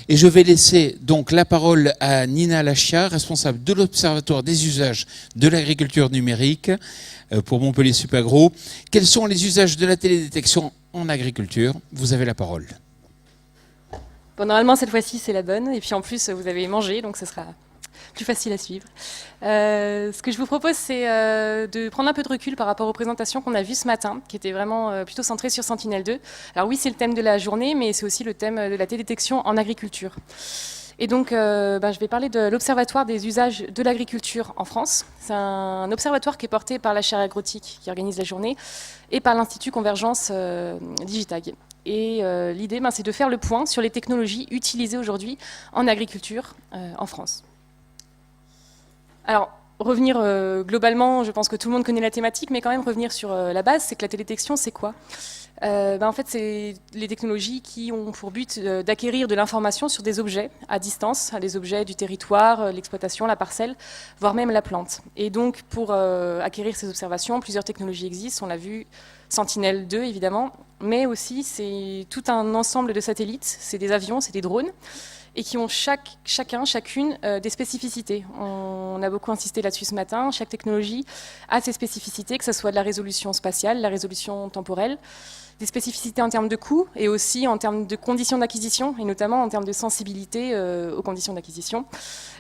Et je vais laisser donc la parole à Nina Lachia, responsable de l'Observatoire des usages de l'agriculture numérique pour Montpellier Supagro. Quels sont les usages de la télédétection en agriculture? Vous avez la parole. Bon, normalement, cette fois-ci, c'est la bonne. Et puis en plus, vous avez mangé, donc ce sera plus facile à suivre. Ce que je vous propose, c'est de prendre un peu de recul par rapport aux présentations qu'on a vues ce matin, qui étaient vraiment plutôt centrées sur Sentinelle-2. Alors oui, c'est le thème de la journée, mais c'est aussi le thème de la télédétection en agriculture. Et donc, je vais parler de l'Observatoire des usages de l'agriculture en France. C'est un observatoire qui est porté par la chaire agrotique qui organise la journée et par l'Institut Convergence Digitag. Et l'idée, c'est de faire le point sur les technologies utilisées aujourd'hui en agriculture en France. Alors, revenir globalement, je pense que tout le monde connaît la thématique, mais quand même revenir sur la base, c'est que la télédétection, c'est quoi ? En fait, c'est les technologies qui ont pour but d'acquérir de l'information sur des objets à distance, des objets du territoire, l'exploitation, la parcelle, voire même la plante. Et donc, pour acquérir ces observations, plusieurs technologies existent. On l'a vu, Sentinelle-2, évidemment, mais aussi, c'est tout un ensemble de satellites. C'est des avions, c'est des drones, et qui ont chacune des spécificités. On a beaucoup insisté là-dessus ce matin. Chaque technologie a ses spécificités, que ce soit de la résolution spatiale, la résolution temporelle, des spécificités en termes de coûts et aussi en termes de conditions d'acquisition, et notamment en termes de sensibilité aux conditions d'acquisition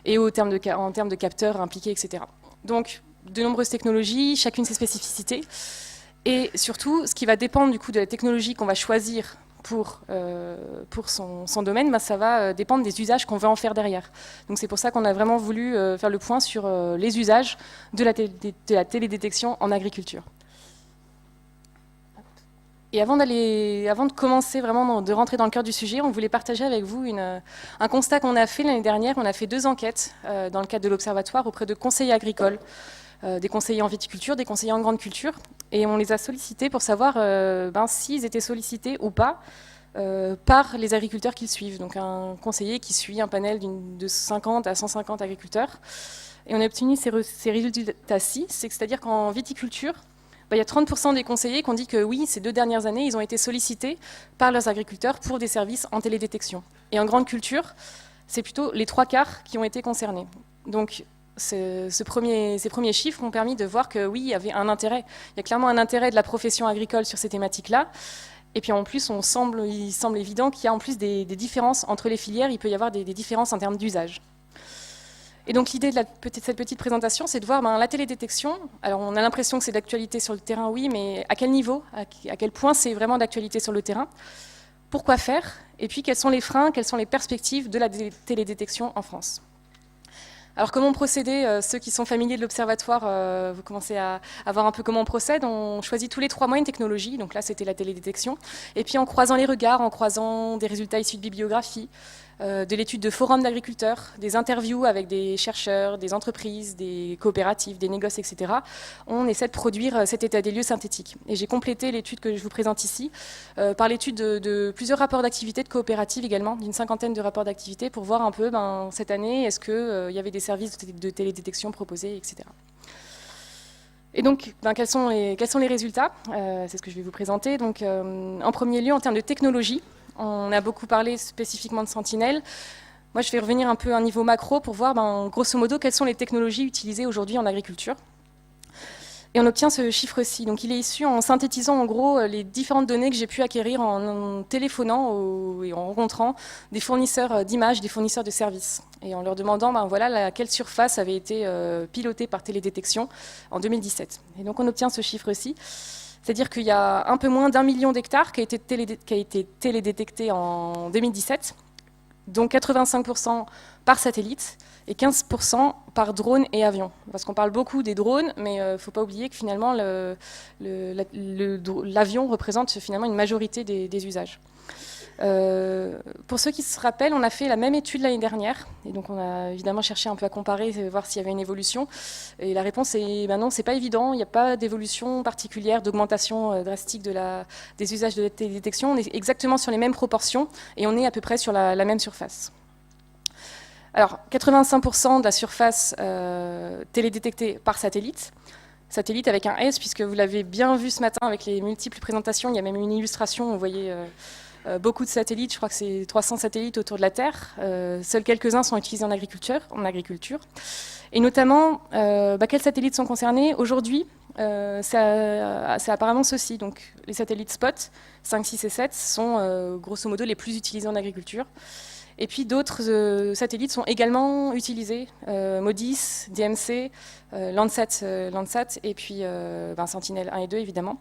et en termes de capteurs impliqués, etc. Donc, de nombreuses technologies, chacune ses spécificités. Et surtout, ce qui va dépendre du coup de la technologie qu'on va choisir pour son domaine, ça va dépendre des usages qu'on veut en faire derrière. Donc c'est pour ça qu'on a vraiment voulu faire le point sur les usages de la télédétection en agriculture. Et avant de commencer vraiment de rentrer dans le cœur du sujet, on voulait partager avec vous un constat qu'on a fait l'année dernière. On a fait 2 enquêtes dans le cadre de l'Observatoire auprès de conseillers agricoles, des conseillers en viticulture, des conseillers en grande culture, et on les a sollicités pour savoir s'ils étaient sollicités ou pas par les agriculteurs qu'ils suivent. Donc un conseiller qui suit un panel de 50 à 150 agriculteurs. Et on a obtenu ces résultats-ci, c'est-à-dire qu'en viticulture, il y a 30% des conseillers qui ont dit que oui, ces 2 dernières années, ils ont été sollicités par leurs agriculteurs pour des services en télédétection. Et en grande culture, c'est plutôt les 3/4 qui ont été concernés. Donc ces premiers chiffres ont permis de voir que oui, il y avait un intérêt. Il y a clairement un intérêt de la profession agricole sur ces thématiques-là. Et puis en plus, il semble évident qu'il y a en plus des différences entre les filières. Il peut y avoir des différences en termes d'usage. Et donc l'idée de cette petite présentation, c'est de voir la télédétection. Alors on a l'impression que c'est d'actualité sur le terrain, oui, mais à quel niveau, à quel point c'est vraiment d'actualité sur le terrain? Pourquoi faire? Et puis quels sont les freins, quelles sont les perspectives de la télédétection en France? Alors comment procéder? Ceux qui sont familiers de l'Observatoire, vous commencez à voir un peu comment on procède. On choisit tous les 3 mois une technologie, donc là c'était la télédétection, et puis en croisant les regards, en croisant des résultats issus de bibliographie, de l'étude de forums d'agriculteurs, des interviews avec des chercheurs, des entreprises, des coopératives, des négoces, etc. On essaie de produire cet état des lieux synthétique. Et j'ai complété l'étude que je vous présente ici par l'étude de plusieurs rapports d'activité de coopératives également, d'une 50aine de rapports d'activité pour voir un peu cette année, est-ce qu'il y avait des services de télédétection proposés, etc. Et donc, quels sont les résultats? C'est ce que je vais vous présenter. Donc, en premier lieu, en termes de technologie, on a beaucoup parlé spécifiquement de Sentinelle. Moi, je vais revenir un peu à un niveau macro pour voir, grosso modo, quelles sont les technologies utilisées aujourd'hui en agriculture. Et on obtient ce chiffre-ci. Donc, il est issu en synthétisant, en gros, les différentes données que j'ai pu acquérir en téléphonant et en rencontrant des fournisseurs d'images, des fournisseurs de services. Et en leur demandant, quelle surface avait été pilotée par télédétection en 2017. Et donc, on obtient ce chiffre-ci. C'est-à-dire qu'il y a un peu moins d'1 million d'hectares qui a été télédétecté en 2017, dont 85% par satellite et 15% par drone et avion. Parce qu'on parle beaucoup des drones, mais il ne faut pas oublier que finalement l'avion représente finalement une majorité des usages. Pour ceux qui se rappellent, on a fait la même étude l'année dernière, et donc on a évidemment cherché un peu à comparer, voir s'il y avait une évolution. Et la réponse est non, c'est pas évident, il n'y a pas d'évolution particulière, d'augmentation drastique des usages de la télédétection. On est exactement sur les mêmes proportions et on est à peu près sur la même surface. Alors, 85% de la surface télédétectée par satellite avec un S, puisque vous l'avez bien vu ce matin avec les multiples présentations, il y a même une illustration, vous voyez beaucoup de satellites, je crois que c'est 300 satellites autour de la Terre. Seuls quelques-uns sont utilisés en agriculture. Et notamment, quels satellites sont concernés? Aujourd'hui, c'est apparemment ceux-ci. Donc, les satellites SPOT, 5, 6 et 7, sont grosso modo les plus utilisés en agriculture. Et puis d'autres satellites sont également utilisés, MODIS, DMC, Landsat et puis Sentinel 1 et 2 évidemment.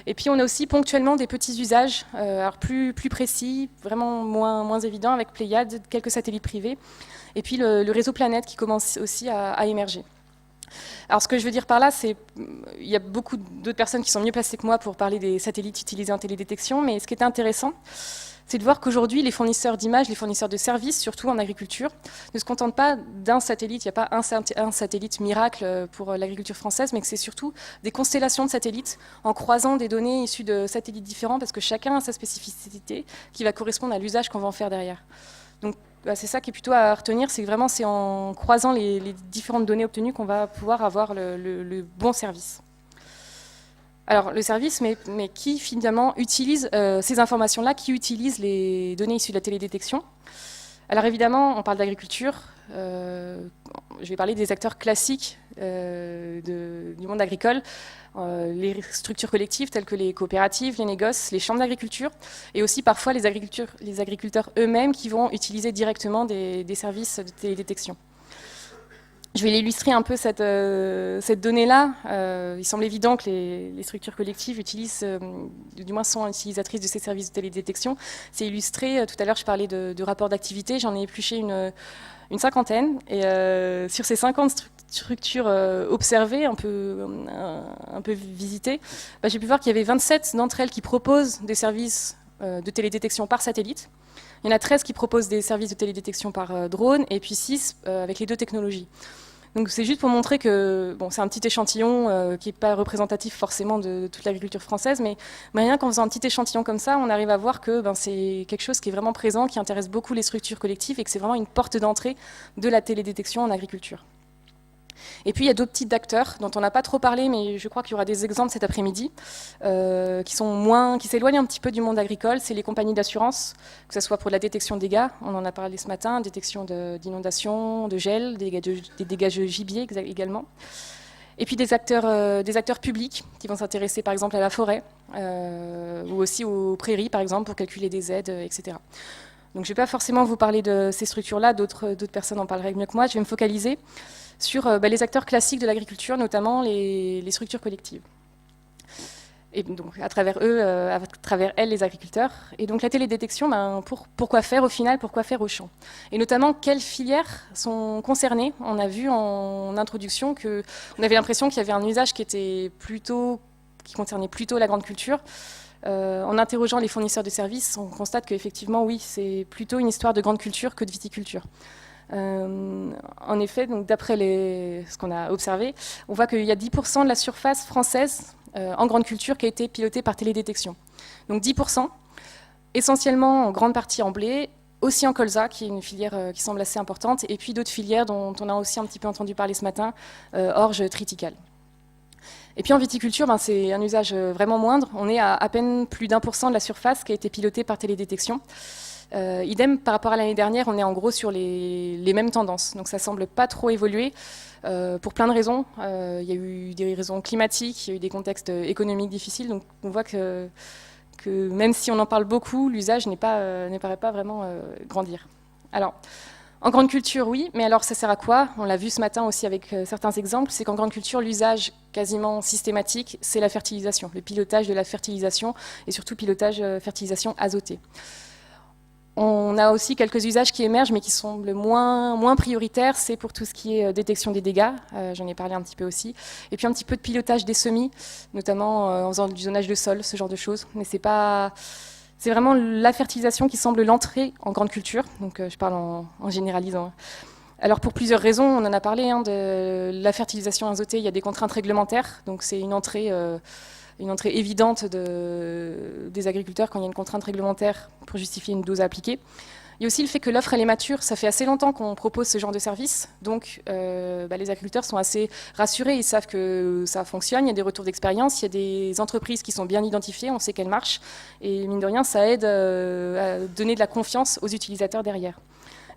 Et puis on a aussi ponctuellement des petits usages, alors plus précis, vraiment moins évidents, avec Pléiades, quelques satellites privés, et puis le réseau Planète qui commence aussi à émerger. Alors ce que je veux dire par là, c'est qu'il y a beaucoup d'autres personnes qui sont mieux placées que moi pour parler des satellites utilisés en télédétection, mais ce qui est intéressant, c'est de voir qu'aujourd'hui, les fournisseurs d'images, les fournisseurs de services, surtout en agriculture, ne se contentent pas d'un satellite. Il n'y a pas un satellite miracle pour l'agriculture française, mais que c'est surtout des constellations de satellites en croisant des données issues de satellites différents, parce que chacun a sa spécificité qui va correspondre à l'usage qu'on va en faire derrière. Donc c'est ça qui est plutôt à retenir, c'est que vraiment c'est en croisant les différentes données obtenues qu'on va pouvoir avoir le bon service. Alors, le service, mais qui finalement utilise ces informations-là, qui utilise les données issues de la télédétection. Alors évidemment, on parle d'agriculture, je vais parler des acteurs classiques du monde agricole, les structures collectives telles que les coopératives, les négoces, les chambres d'agriculture, et aussi parfois les agriculteurs eux-mêmes qui vont utiliser directement des services de télédétection. Je vais illustrer un peu cette donnée-là. Il semble évident que les structures collectives utilisent, du moins sont utilisatrices de ces services de télédétection. C'est illustré, tout à l'heure je parlais de rapports d'activité, j'en ai épluché une cinquantaine. Et sur ces 50 structures observées, un peu visitées, j'ai pu voir qu'il y avait 27 d'entre elles qui proposent des services de télédétection par satellite. Il y en a 13 qui proposent des services de télédétection par drone, et puis 6 avec les deux technologies. Donc c'est juste pour montrer que c'est un petit échantillon qui n'est pas représentatif forcément de toute l'agriculture française, mais rien qu'en faisant un petit échantillon comme ça, on arrive à voir que c'est quelque chose qui est vraiment présent, qui intéresse beaucoup les structures collectives et que c'est vraiment une porte d'entrée de la télédétection en agriculture. Et puis il y a d'autres types d'acteurs dont on n'a pas trop parlé, mais je crois qu'il y aura des exemples cet après-midi, qui s'éloignent un petit peu du monde agricole. C'est les compagnies d'assurance, que ce soit pour la détection de dégâts, on en a parlé ce matin, détection d'inondations, de gel, des dégâts de gibier également. Et puis des acteurs publics qui vont s'intéresser par exemple à la forêt, ou aussi aux prairies par exemple pour calculer des aides, etc. Donc je ne vais pas forcément vous parler de ces structures-là, d'autres personnes en parleraient mieux que moi. Je vais me focaliser sur les acteurs classiques de l'agriculture, notamment les structures collectives. Et donc à travers eux, à travers elles, les agriculteurs. Et donc la télédétection, pourquoi faire au final, pourquoi faire au champ? Et notamment, quelles filières sont concernées? On a vu en introduction qu'on avait l'impression qu'il y avait un usage qui concernait plutôt la grande culture. En interrogeant les fournisseurs de services, on constate qu'effectivement, oui, c'est plutôt une histoire de grande culture que de viticulture. En effet, d'après ce qu'on a observé, on voit qu'il y a 10% de la surface française en grande culture qui a été pilotée par télédétection. Donc 10%, essentiellement en grande partie en blé, aussi en colza, qui est une filière qui semble assez importante, et puis d'autres filières dont on a aussi un petit peu entendu parler ce matin, orge, triticale. Et puis en viticulture, c'est un usage vraiment moindre. On est à peine plus d'1% de la surface qui a été pilotée par télédétection. Idem, par rapport à l'année dernière, on est en gros sur les mêmes tendances. Donc ça semble pas trop évoluer pour plein de raisons. Il y a eu des raisons climatiques, il y a eu des contextes économiques difficiles. Donc on voit que même si on en parle beaucoup, l'usage ne paraît pas vraiment grandir. Alors, en grande culture, oui, mais alors ça sert à quoi? On l'a vu ce matin aussi avec certains exemples, c'est qu'en grande culture, l'usage quasiment systématique, c'est la fertilisation, le pilotage de la fertilisation et surtout pilotage fertilisation azotée. On a aussi quelques usages qui émergent, mais qui semblent moins prioritaires. C'est pour tout ce qui est détection des dégâts, j'en ai parlé un petit peu aussi. Et puis un petit peu de pilotage des semis, notamment en faisant du zonage de sol, ce genre de choses. Mais c'est vraiment la fertilisation qui semble l'entrée en grande culture. Donc je parle en généralisant. Alors pour plusieurs raisons, on en a parlé, de la fertilisation azotée, il y a des contraintes réglementaires. Donc c'est une entrée évidente des agriculteurs quand il y a une contrainte réglementaire pour justifier une dose à appliquer. Il y a aussi le fait que l'offre elle est mature, ça fait assez longtemps qu'on propose ce genre de service, donc les agriculteurs sont assez rassurés, ils savent que ça fonctionne, il y a des retours d'expérience, il y a des entreprises qui sont bien identifiées, on sait qu'elles marchent, et mine de rien ça aide à donner de la confiance aux utilisateurs derrière.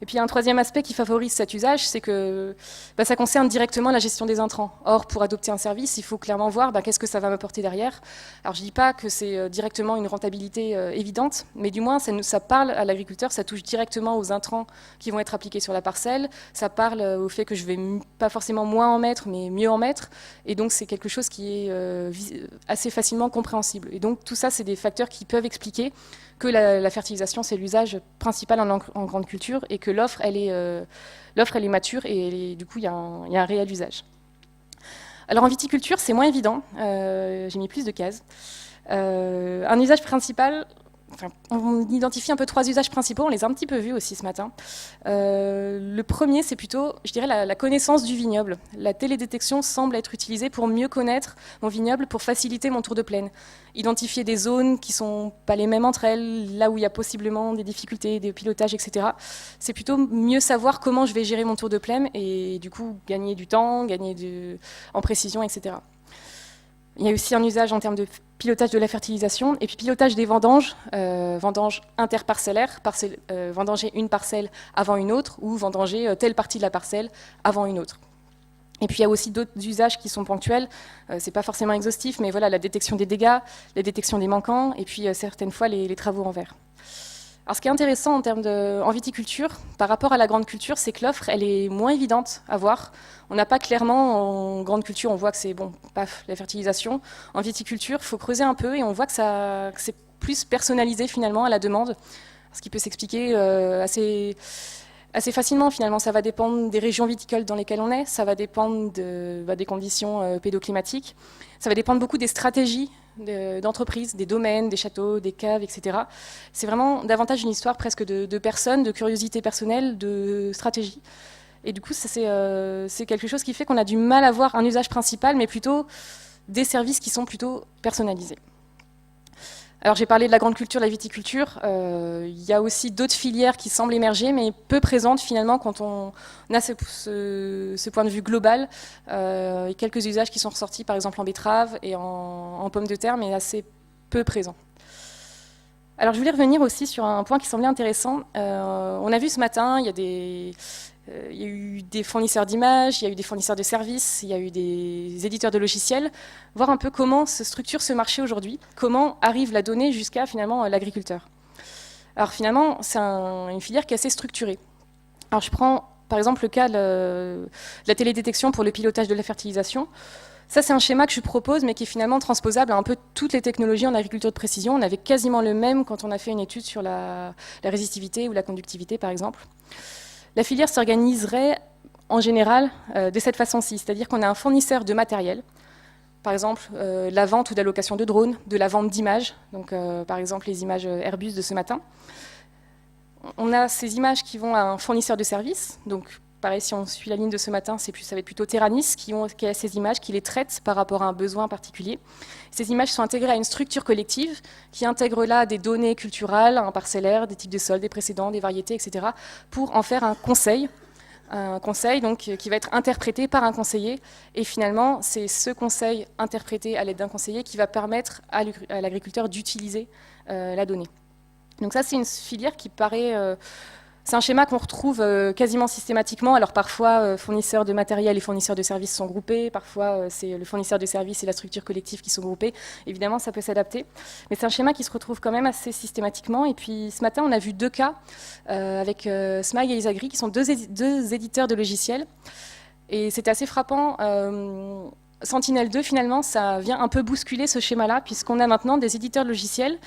Et puis il y a un troisième aspect qui favorise cet usage, c'est que ça concerne directement la gestion des intrants. Or, pour adopter un service, il faut clairement voir qu'est-ce que ça va m'apporter derrière. Alors je ne dis pas que c'est directement une rentabilité évidente, mais du moins ça parle à l'agriculteur, ça touche directement aux intrants qui vont être appliqués sur la parcelle, ça parle au fait que je vais pas forcément moins en mettre, mais mieux en mettre, et donc c'est quelque chose qui est assez facilement compréhensible. Et donc tout ça, c'est des facteurs qui peuvent expliquer que la fertilisation, c'est l'usage principal en grande culture et que l'offre, elle est mature et du coup, il y a un réel usage. Alors en viticulture, c'est moins évident. J'ai mis plus de cases. Un usage principal, on identifie un peu 3 usages principaux, on les a un petit peu vus aussi ce matin. Le premier, c'est plutôt, je dirais, la connaissance du vignoble. La télédétection semble être utilisée pour mieux connaître mon vignoble, pour faciliter mon tour de plaine. Identifier des zones qui ne sont pas les mêmes entre elles, là où il y a possiblement des difficultés, des pilotages, etc. C'est plutôt mieux savoir comment je vais gérer mon tour de plaine et du coup gagner du temps, en précision, etc. Il y a aussi un usage en termes de pilotage de la fertilisation et puis pilotage des vendanges, vendanges interparcellaires, vendanger une parcelle avant une autre ou vendanger telle partie de la parcelle avant une autre. Et puis il y a aussi d'autres usages qui sont ponctuels, c'est pas forcément exhaustif, mais voilà, la détection des dégâts, la détection des manquants et puis certaines fois les travaux en verre. Alors ce qui est intéressant en viticulture, par rapport à la grande culture, c'est que l'offre, elle est moins évidente à voir. On n'a pas clairement, en grande culture, on voit que c'est, paf, la fertilisation. En viticulture, il faut creuser un peu et on voit que c'est plus personnalisé finalement à la demande, ce qui peut s'expliquer assez facilement finalement. Ça va dépendre des régions viticoles dans lesquelles on est, ça va dépendre des conditions pédoclimatiques, ça va dépendre beaucoup des stratégies d'entreprises, des domaines, des châteaux, des caves, etc. C'est vraiment davantage une histoire presque de personnes, de curiosité personnelle, de stratégie. Et du coup, c'est quelque chose qui fait qu'on a du mal à voir un usage principal, mais plutôt des services qui sont plutôt personnalisés. Alors j'ai parlé de la grande culture, de la viticulture, il y a aussi d'autres filières qui semblent émerger, mais peu présentes finalement quand on a ce point de vue global. Il y a quelques usages qui sont ressortis par exemple en betterave et en pommes de terre, mais assez peu présents. Alors je voulais revenir aussi sur un point qui semblait intéressant. On a vu ce matin, il y a eu des fournisseurs d'images, il y a eu des fournisseurs de services, il y a eu des éditeurs de logiciels, voir un peu comment se structure ce marché aujourd'hui, comment arrive la donnée jusqu'à finalement l'agriculteur. Alors finalement, c'est une filière qui est assez structurée. Alors je prends par exemple le cas de la télédétection pour le pilotage de la fertilisation. Ça, c'est un schéma que je propose, mais qui est finalement transposable à un peu toutes les technologies en agriculture de précision. On avait quasiment le même quand on a fait une étude sur la résistivité ou la conductivité, par exemple. La filière s'organiserait en général de cette façon-ci, c'est-à-dire qu'on a un fournisseur de matériel, par exemple la vente ou d'allocation de drones, de la vente d'images, donc par exemple les images Airbus de ce matin. On a ces images qui vont à un fournisseur de services, donc pareil, si on suit la ligne de ce matin, ça va être plutôt Terranis qui a ces images, qui les traite par rapport à un besoin particulier. Ces images sont intégrées à une structure collective qui intègre là des données culturelles, un parcellaire, des types de sols, des précédents, des variétés, etc., pour en faire un conseil donc, qui va être interprété par un conseiller. Et finalement, c'est ce conseil interprété à l'aide d'un conseiller qui va permettre à l'agriculteur d'utiliser la donnée. Donc ça, c'est une filière qui paraît... c'est un schéma qu'on retrouve quasiment systématiquement. Alors parfois, fournisseurs de matériel et fournisseurs de services sont groupés. Parfois, c'est le fournisseur de services et la structure collective qui sont groupés. Évidemment, ça peut s'adapter. Mais c'est un schéma qui se retrouve quand même assez systématiquement. Et puis ce matin, on a vu 2 cas avec Smag et Isagri, qui sont deux éditeurs de logiciels. Et c'était assez frappant. Sentinel-2, finalement, ça vient un peu bousculer ce schéma-là, puisqu'on a maintenant des éditeurs de logiciels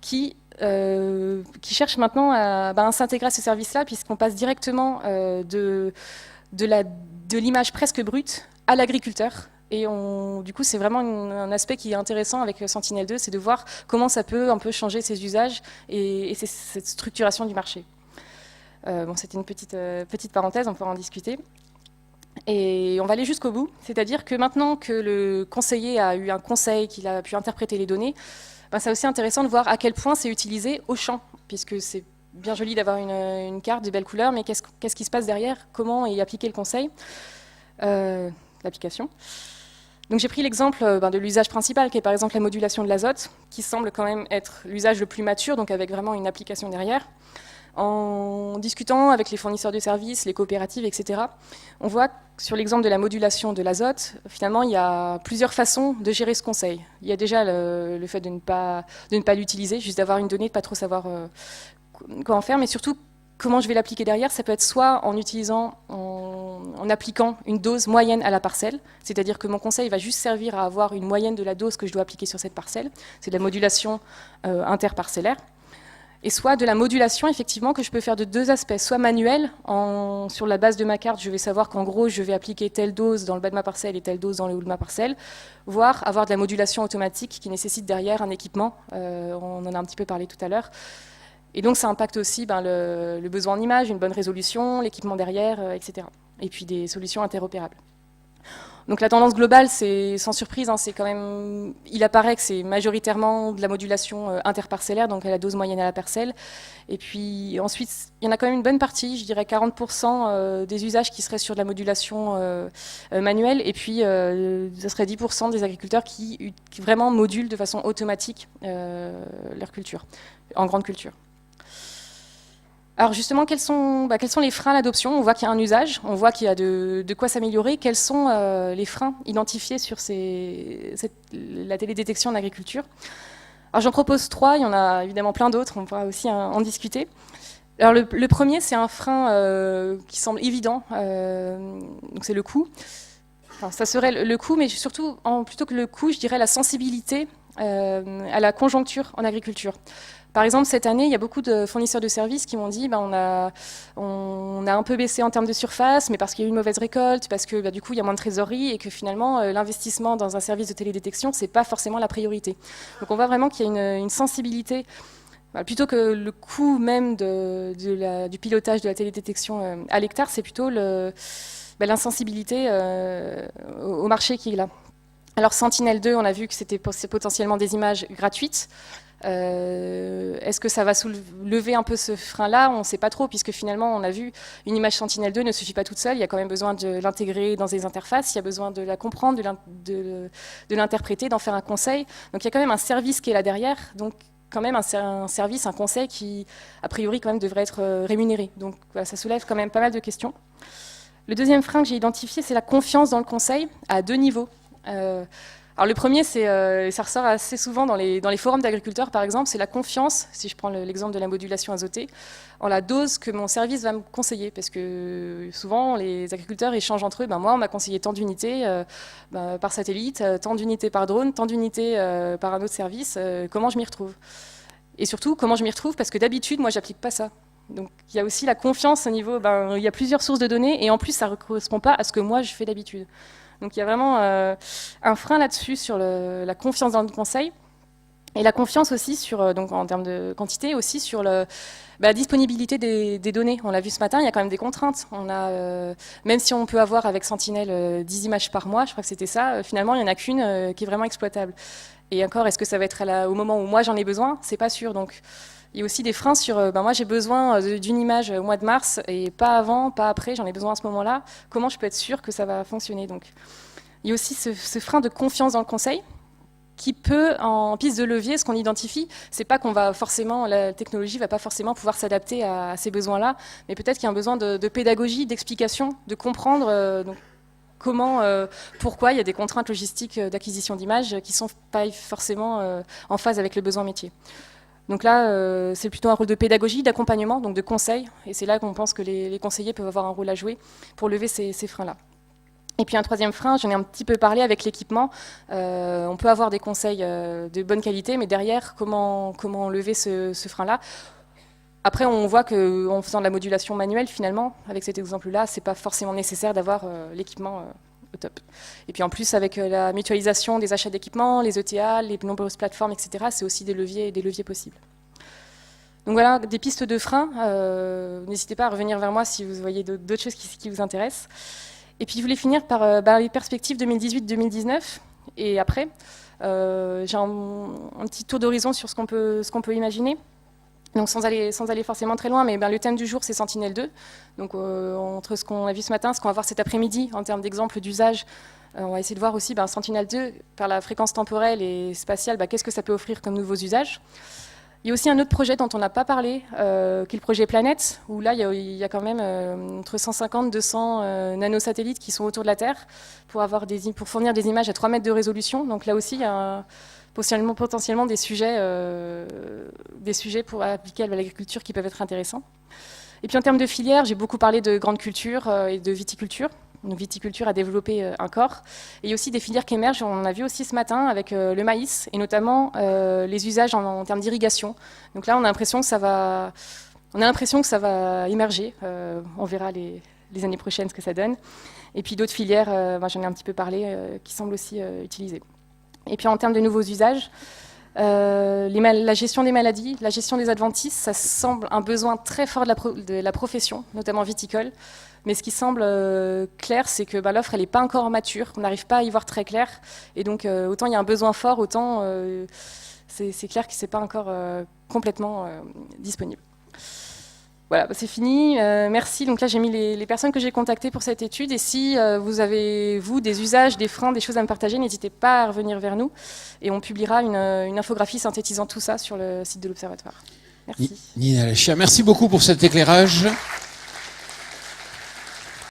qui cherchent maintenant à s'intégrer à ce service-là, puisqu'on passe directement de l'image presque brute à l'agriculteur. Et du coup, c'est vraiment un aspect qui est intéressant avec Sentinel-2, c'est de voir comment ça peut un peu changer ses usages et cette structuration du marché. C'était une petite parenthèse, on pourra en discuter. Et on va aller jusqu'au bout, c'est-à-dire que maintenant que le conseiller a eu un conseil, qu'il a pu interpréter les données, c'est aussi intéressant de voir à quel point c'est utilisé au champ, puisque c'est bien joli d'avoir une carte, des belles couleurs, mais qu'est-ce qui se passe derrière? Comment y appliquer le conseil, l'application? Donc j'ai pris l'exemple de l'usage principal, qui est par exemple la modulation de l'azote, qui semble quand même être l'usage le plus mature, donc avec vraiment une application derrière. En discutant avec les fournisseurs de services, les coopératives, etc., on voit que sur l'exemple de la modulation de l'azote, finalement, il y a plusieurs façons de gérer ce conseil. Il y a déjà le fait de ne pas l'utiliser, juste d'avoir une donnée, de ne pas trop savoir quoi en faire, mais surtout, comment je vais l'appliquer derrière, ça peut être soit en appliquant une dose moyenne à la parcelle, c'est-à-dire que mon conseil va juste servir à avoir une moyenne de la dose que je dois appliquer sur cette parcelle, c'est de la modulation interparcellaire, et soit de la modulation, effectivement, que je peux faire de deux aspects, soit manuel, sur la base de ma carte, je vais savoir qu'en gros, je vais appliquer telle dose dans le bas de ma parcelle et telle dose dans le haut de ma parcelle, voire avoir de la modulation automatique qui nécessite derrière un équipement, on en a un petit peu parlé tout à l'heure. Et donc ça impacte aussi le besoin en image, une bonne résolution, l'équipement derrière, etc. Et puis des solutions interopérables. Donc la tendance globale, c'est sans surprise, c'est quand même, il apparaît que c'est majoritairement de la modulation interparcellaire, donc à la dose moyenne à la parcelle. Et puis ensuite, il y en a quand même une bonne partie, je dirais 40% des usages qui seraient sur de la modulation manuelle, et puis ce serait 10% des agriculteurs qui vraiment modulent de façon automatique leur culture, en grande culture. Alors justement, quels sont les freins à l'adoption? On voit qu'il y a un usage, on voit qu'il y a de quoi s'améliorer. Quels sont les freins identifiés sur la télédétection en agriculture? Alors j'en propose 3, il y en a évidemment plein d'autres, on pourra aussi en discuter. Alors le premier, c'est un frein qui semble évident, donc c'est le coût. Enfin, ça serait le coût, mais surtout, plutôt que le coût, je dirais la sensibilité à la conjoncture en agriculture. Par exemple, cette année, il y a beaucoup de fournisseurs de services qui m'ont dit on a un peu baissé en termes de surface, mais parce qu'il y a eu une mauvaise récolte, parce que du coup, il y a moins de trésorerie et que finalement, l'investissement dans un service de télédétection, ce n'est pas forcément la priorité. Donc on voit vraiment qu'il y a une sensibilité, plutôt que le coût même du pilotage de la télédétection à l'hectare, c'est plutôt l'insensibilité au marché qui est là. Alors Sentinel-2, on a vu que c'était potentiellement des images gratuites. Est-ce que ça va soulever un peu ce frein-là? On ne sait pas trop, puisque finalement, on a vu, une image Sentinel-2 ne suffit pas toute seule. Il y a quand même besoin de l'intégrer dans des interfaces, il y a besoin de la comprendre, de l'interpréter, d'en faire un conseil. Donc il y a quand même un service qui est là derrière, donc quand même un service, un conseil qui, a priori, quand même devrait être rémunéré. Donc voilà, ça soulève quand même pas mal de questions. Le deuxième frein que j'ai identifié, c'est la confiance dans le conseil, à 2 niveaux. Alors le premier, ça ressort assez souvent dans les forums d'agriculteurs, par exemple, c'est la confiance, si je prends l'exemple de la modulation azotée, en la dose que mon service va me conseiller. Parce que souvent, les agriculteurs échangent entre eux, moi, on m'a conseillé tant d'unités par satellite, tant d'unités par drone, tant d'unités par un autre service, comment je m'y retrouve? Et surtout, comment je m'y retrouve? Parce que d'habitude, moi, j'applique pas ça. Donc il y a aussi la confiance au niveau, il y a plusieurs sources de données, et en plus, ça ne correspond pas à ce que moi, je fais d'habitude. Donc il y a vraiment un frein là-dessus sur la confiance dans le conseil. Et la confiance aussi, donc en termes de quantité, aussi sur la disponibilité des données. On l'a vu ce matin, il y a quand même des contraintes. Même si on peut avoir avec Sentinel 10 images par mois, je crois que c'était ça, finalement il n'y en a qu'une qui est vraiment exploitable. Et encore, est-ce que ça va être au moment où moi j'en ai besoin? C'est pas sûr. Donc il y a aussi des freins sur, moi j'ai besoin d'une image au mois de mars, et pas avant, pas après, j'en ai besoin à ce moment-là. Comment je peux être sûr que ça va fonctionner? Donc, il y a aussi ce frein de confiance dans le conseil, qui peut, en piste de levier, ce qu'on identifie, c'est pas qu'on va forcément, la technologie va pas forcément pouvoir s'adapter à ces besoins-là, mais peut-être qu'il y a un besoin de pédagogie, d'explication, de comprendre comment, pourquoi il y a des contraintes logistiques d'acquisition d'images qui sont pas forcément en phase avec le besoin métier. Donc là, c'est plutôt un rôle de pédagogie, d'accompagnement, donc de conseil. Et c'est là qu'on pense que les conseillers peuvent avoir un rôle à jouer pour lever ces freins-là. Et puis un troisième frein, j'en ai un petit peu parlé avec l'équipement. On peut avoir des conseils de bonne qualité, mais derrière, comment lever ce frein-là? Après, on voit qu'en faisant de la modulation manuelle, finalement, avec cet exemple-là, c'est pas forcément nécessaire d'avoir l'équipement au top. Et puis en plus, avec la mutualisation des achats d'équipements, les ETA, les nombreuses plateformes, etc., c'est aussi des leviers possibles. Donc voilà, des pistes de frein. N'hésitez pas à revenir vers moi si vous voyez d'autres choses qui vous intéressent. Et puis je voulais finir par les perspectives 2018-2019 et après. J'ai un petit tour d'horizon sur ce qu'on peut imaginer. Donc sans aller forcément très loin, mais le thème du jour, c'est Sentinelle-2. Donc entre ce qu'on a vu ce matin, ce qu'on va voir cet après-midi, en termes d'exemples d'usage, on va essayer de voir aussi Sentinelle-2, par la fréquence temporelle et spatiale, qu'est-ce que ça peut offrir comme nouveaux usages. Il y a aussi un autre projet dont on n'a pas parlé, qui est le projet Planète, où là, il y a quand même entre 150 et 200 nanosatellites qui sont autour de la Terre pour fournir des images à 3 mètres de résolution. Donc là aussi, il y a potentiellement des sujets pour appliquer à l'agriculture qui peuvent être intéressants. Et puis en termes de filière, j'ai beaucoup parlé de grande culture et de viticulture. Donc viticulture a développé un corps. Et il y a aussi des filières qui émergent, on a vu aussi ce matin avec le maïs, et notamment les usages en termes d'irrigation. Donc là, on a l'impression que ça va émerger. On verra les années prochaines ce que ça donne. Et puis d'autres filières, j'en ai un petit peu parlé, qui semblent aussi utilisées. Et puis en termes de nouveaux usages, la gestion des maladies, la gestion des adventices, ça semble un besoin très fort de la profession, notamment viticole. Mais ce qui semble clair, c'est que l'offre, elle n'est pas encore mature, on n'arrive pas à y voir très clair. Et donc, autant il y a un besoin fort, autant c'est clair que ce n'est pas encore complètement disponible. Voilà, c'est fini. Merci. Donc là, j'ai mis les personnes que j'ai contactées pour cette étude. Et si vous avez, des usages, des freins, des choses à me partager, n'hésitez pas à revenir vers nous. Et on publiera une infographie synthétisant tout ça sur le site de l'Observatoire. Merci. Nina Lachia, merci beaucoup pour cet éclairage.